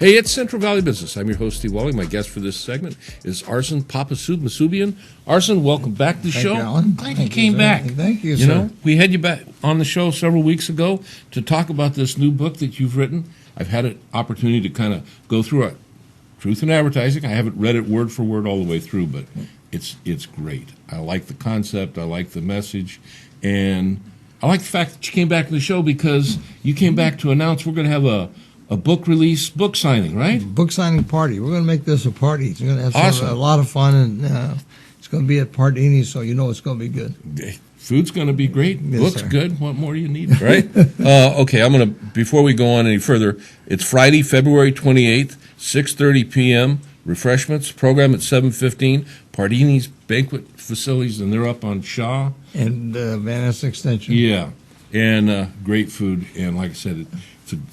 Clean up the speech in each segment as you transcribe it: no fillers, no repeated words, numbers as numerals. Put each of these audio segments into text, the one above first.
Hey, it's Central Valley Business. I'm your host, Steve Wally. My guest for this segment is Arsen Papa Soob Marsoobian. Arsen, welcome back to the show. You, Alan. Glad you came back. Thank you, sir. You know, we had you back on the show several weeks ago to talk about this new book that you've written. I've had an opportunity to kind of go through it. Truth in Advertising. I haven't read it word for word all the way through, but it's great. I like the concept. I like the message. And I like the fact that you came back to the show because you came back to announce we're going to have a book release, book signing, right? Book signing party. We're going to make this a party. It's going to have awesome. A lot of fun, and it's going to be at Pardini's, so you know it's going to be good. Food's going to be great. Yes, Book's sir. good. What more do you need, right? Okay, I'm going to, before we go on any further, it's Friday, February 28th, 6:30 p.m., refreshments, program at 7:15, Pardini's banquet facilities, and they're up on Shaw. And Van Ness Extension. Yeah, and great food, and like I said,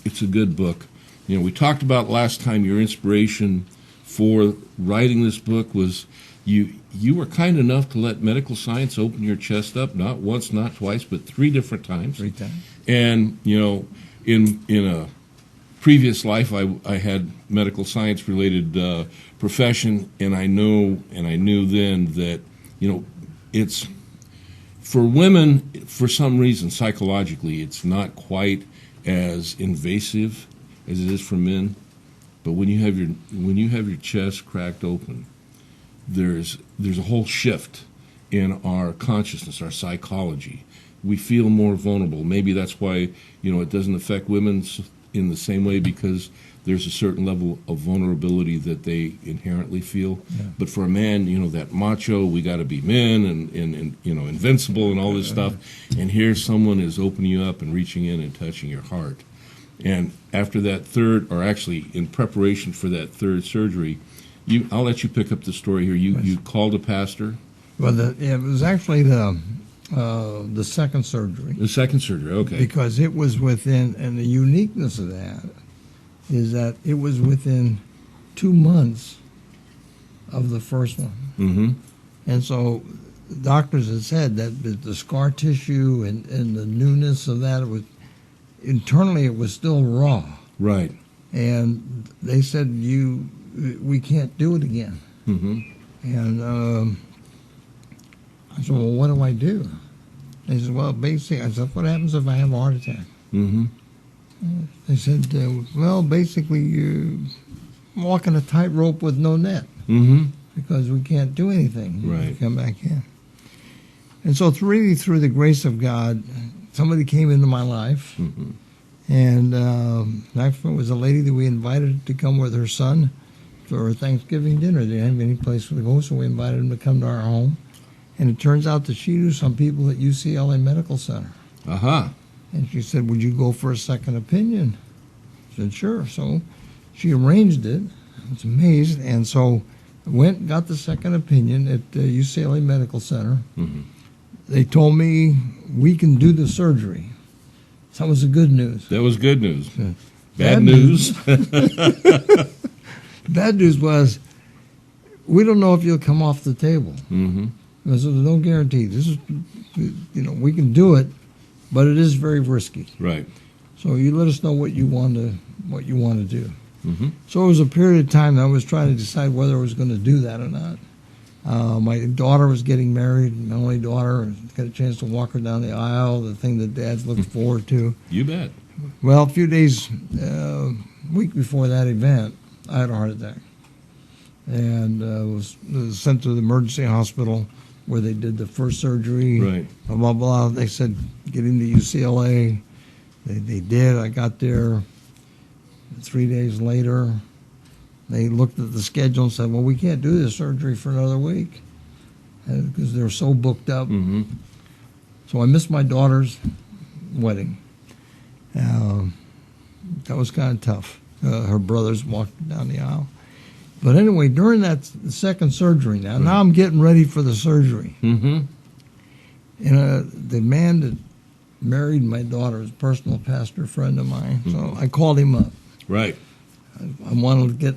it's a good book. You know, we talked about last time your inspiration for writing this book was you were kind enough to let medical science open your chest up, not once, not twice, but 3 different times. 3 times. And, you know, in a previous life, I had medical science related profession, and I knew then that, you know, it's for women, for some reason, psychologically, it's not quite as invasive as it is for men, but when you have your chest cracked open, there's a whole shift in our consciousness, our psychology. We feel more vulnerable. Maybe that's why, you know, it doesn't affect women in the same way, because there's a certain level of vulnerability that they inherently feel. Yeah. But for a man, you know, that macho, we got to be men and you know, invincible and all this stuff. And here someone is opening you up and reaching in and touching your heart. And after that third, or actually in preparation for that third surgery, I'll let you pick up the story here. You called a pastor. Well, it was actually the second surgery. The second surgery, okay. Because it was within, and the uniqueness of that is that it was within 2 months of the first one. Mm-hmm. And so doctors had said that the scar tissue and the newness of that, internally it was still raw. Right. And they said, we can't do it again. Mm-hmm. And I said, well, what do I do? They said, well, basically, I said, what happens if I have a heart attack? Mm-hmm. They said, well, basically, you're walking a tightrope with no net. Mm-hmm. Because we can't do anything. Right. Come back in. And so really through the grace of God, somebody came into my life. Mm-hmm. And actually it was a lady that we invited to come with her son for Thanksgiving dinner. They didn't have any place to go, so we invited him to come to our home. And it turns out that she knew some people at UCLA Medical Center. Uh-huh. And she said, would you go for a second opinion? I said, sure. So she arranged it. I was amazed. And so I went and got the second opinion at UCLA Medical Center. Mm-hmm. They told me we can do the surgery. So that was the good news. That was good news. Bad news? Bad news was we don't know if you'll come off the table. Mm-hmm. So there's no guarantee. This is, you know, we can do it, but it is very risky. Right. So you let us know what you want to do. Mm-hmm. So it was a period of time that I was trying to decide whether I was going to do that or not. My daughter was getting married, my only daughter. Got a chance to walk her down the aisle, the thing that dads look forward to. You bet. Well, a few days, week before that event, I had a heart attack. And was sent to the emergency hospital where they did the first surgery. Right. Blah, blah, blah. They said, get into UCLA. They did. I got there 3 days later. They looked at the schedule and said, well, we can't do this surgery for another week because they're so booked up. Mm-hmm. So I missed my daughter's wedding. That was kind of tough. Her brothers walked down the aisle. But anyway, during that second surgery now I'm getting ready for the surgery. Mm-hmm. And the man that married my daughter is a personal pastor friend of mine. So I called him up. Right. I wanted to get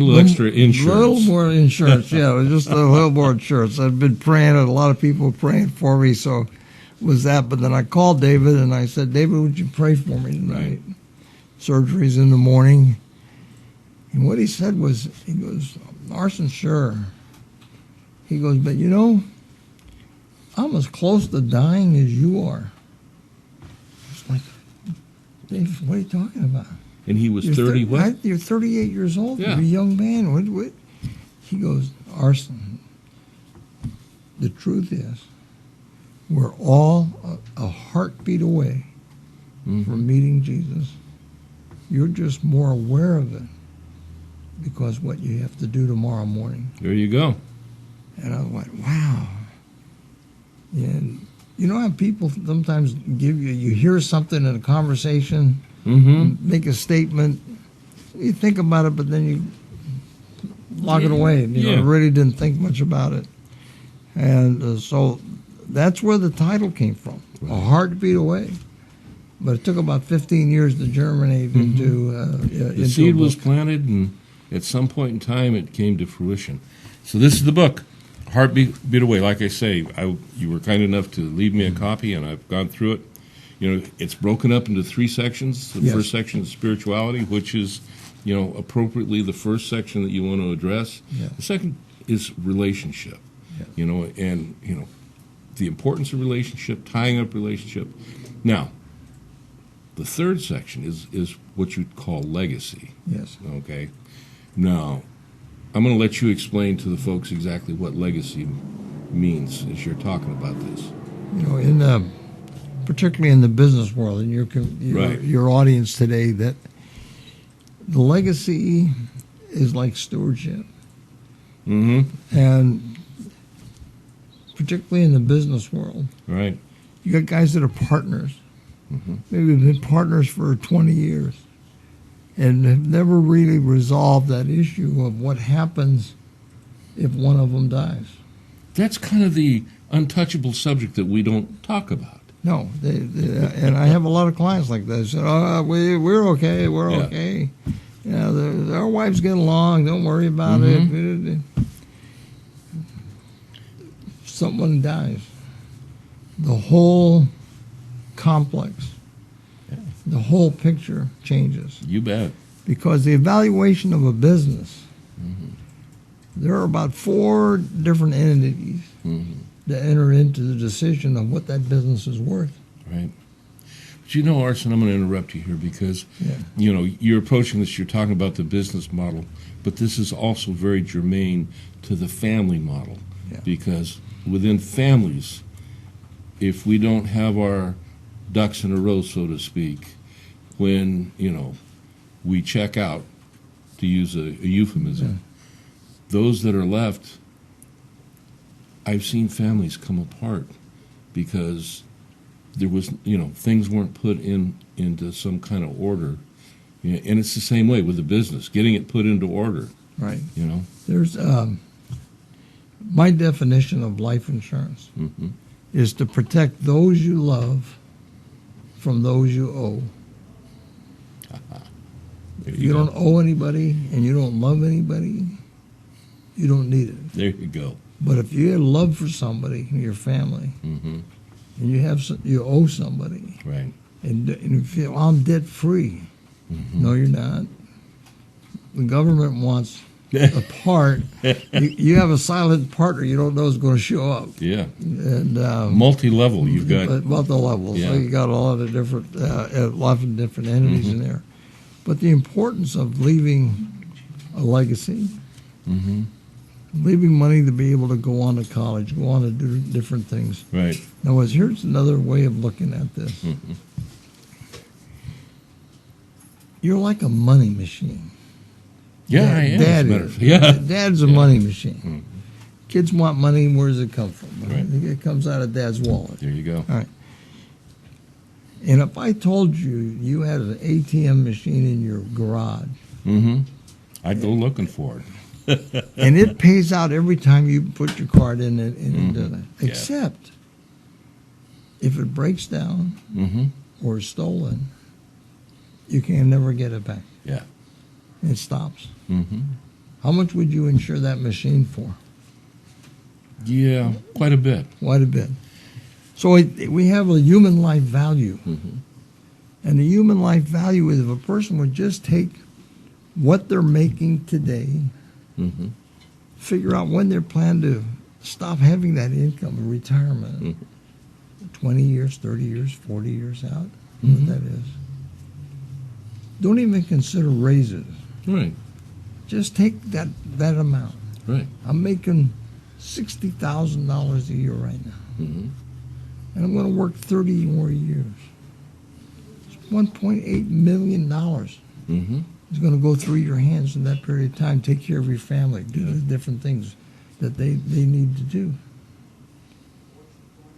a little extra insurance. A little more insurance, yeah. It was just a little more insurance. I've been praying, and a lot of people praying for me, so it was that. But then I called David, and I said, David, would you pray for me tonight? Right. Surgery's in the morning. And what he said was, he goes, Arsen, sure. He goes, but you know, I'm as close to dying as you are. It's like, Dave, what are you talking about? And he was 30 what? You're 38 years old. Yeah. You're a young man. What? He goes, Arsen, the truth is, we're all a heartbeat away from meeting Jesus. You're just more aware of it because what you have to do tomorrow morning. There you go. And I went, wow. And you know how people sometimes give you hear something in a conversation, make a statement, you think about it, but then you lock it away. You know, really didn't think much about it. And so that's where the title came from, A Heartbeat Away. But it took about 15 years to germinate into the seed was planted, and at some point in time, it came to fruition. So this is the book, Heartbeat Away. Like I say, you were kind enough to leave me a copy, and I've gone through it. You know, it's broken up into 3 sections. The first section is spirituality, which is, you know, appropriately the first section that you want to address. The second is relationship. You know, and you know the importance of relationship, tying up relationship. Now, the third section is what you'd call legacy. Yes. Okay. Now, I'm going to let you explain to the folks exactly what legacy means as you're talking about this. You know, particularly in the business world, and your audience today, that the legacy is like stewardship. And particularly in the business world, you got guys that are partners. Maybe been partners for 20 years and have never really resolved that issue of what happens if one of them dies. That's kind of the untouchable subject that we don't talk about. No, and I have a lot of clients like that. Say, "Oh, we're okay, we're okay. You know, our wives get along. Don't worry about it." Someone dies, the whole complex, the whole picture changes. You bet. Because the evaluation of a business, there are about 4 different entities that enter into the decision of what that business is worth. Right. But you know, Arsen, I'm going to interrupt you here because, you know, you're approaching this, you're talking about the business model, but this is also very germane to the family model. Because within families, if we don't have our ducks in a row, so to speak, when, you know, we check out, to use a euphemism, those that are left, I've seen families come apart because there was, you know, things weren't put into some kind of order. You know, and it's the same way with the business, getting it put into order. Right. You know? There's, my definition of life insurance is to protect those you love from those you owe. If you don't owe anybody and you don't love anybody, you don't need it. There you go. But if you have love for somebody in your family, and you owe somebody, right? And you feel, well, I'm debt free. No, you're not. The government wants a part. You have a silent partner you don't know is going to show up. Yeah. And multi-level, you've got multi-level. So you got a lot of different entities in there. But the importance of leaving a legacy, leaving money to be able to go on to college, go on to do different things. Right. Now, here's another way of looking at this. You're like a money machine. Yeah, I am. Dad is. Dad's a money machine. Kids want money. Where does it come from? Right. It comes out of Dad's wallet. There you go. All right. And if I told you had an ATM machine in your garage, I'd go looking for it. And it pays out every time you put your card in it, except if it breaks down or is stolen, you can never get it back. Yeah. It stops. How much would you insure that machine for? Yeah, quite a bit. Quite a bit. So we have a human life value. And the human life value is if a person would just take what they're making today, Mm-hmm. figure out when they're planning to stop having that income in retirement. Mm-hmm. 20 years, 30 years, 40 years out, Mm-hmm. what that is. Don't even consider raises. Right. Just take that amount. Right. I'm making $60,000 a year right now, Mm-hmm. and I'm going to work 30 more years. It's $1.8 million. Mm-hmm. It's going to go through your hands in that period of time. Take care of your family, do the different things that they need to do.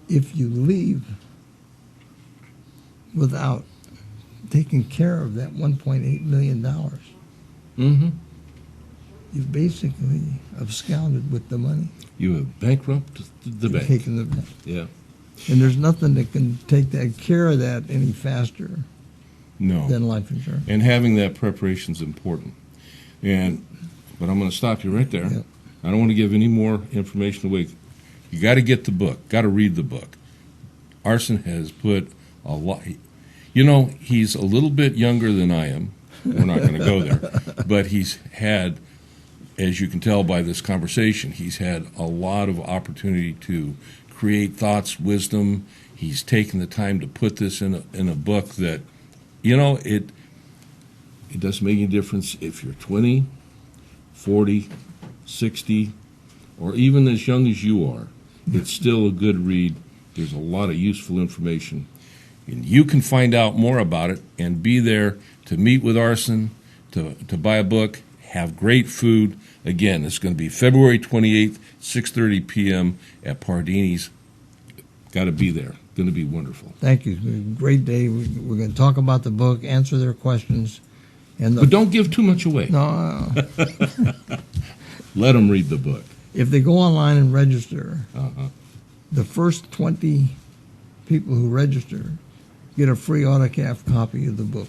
If you leave without taking care of that $1.8 million, Mm-hmm. you've basically absconded with the money. You have bankrupted the You've bank. taken the bank. Yeah. And there's nothing that can take that care of that any faster No. than life insurance. And having that preparation is important. But I'm going to stop you right there. Yep. I don't want to give any more information away. You got to get the book. Got to read the book. Arsen has put a lot. You know, he's a little bit younger than I am. We're not going to go there. But he's had, as you can tell by this conversation, he's had a lot of opportunity to create thoughts, wisdom. He's taken the time to put this in a book that, you know, it doesn't make any difference if you're 20, 40, 60, or even as young as you are. It's still a good read. There's a lot of useful information. And you can find out more about it and be there to meet with Arsen, to buy a book, have great food. Again, it's going to be February 28th, 6:30 p.m. at Pardini's. Got to be there. Going to be wonderful. Thank you. Great day. We're going to talk about the book, answer their questions. But don't give too much away. No, Let them read the book. if they go online and register, Uh-huh. the first 20 people who register get a free autographed copy of the book.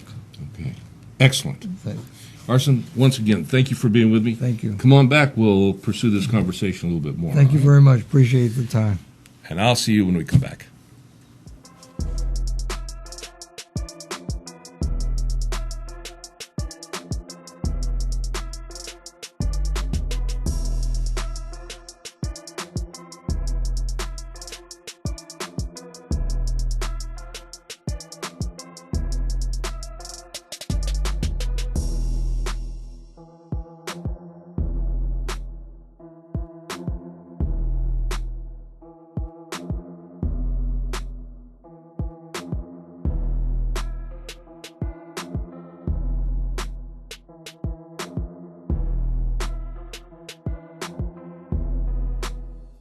Okay. Excellent. Thank, Arsen, once again, thank you for being with me. thank you. Come on back. We'll pursue this conversation a little bit more. Thank you very much. Appreciate the time. And I'll see you when we come back.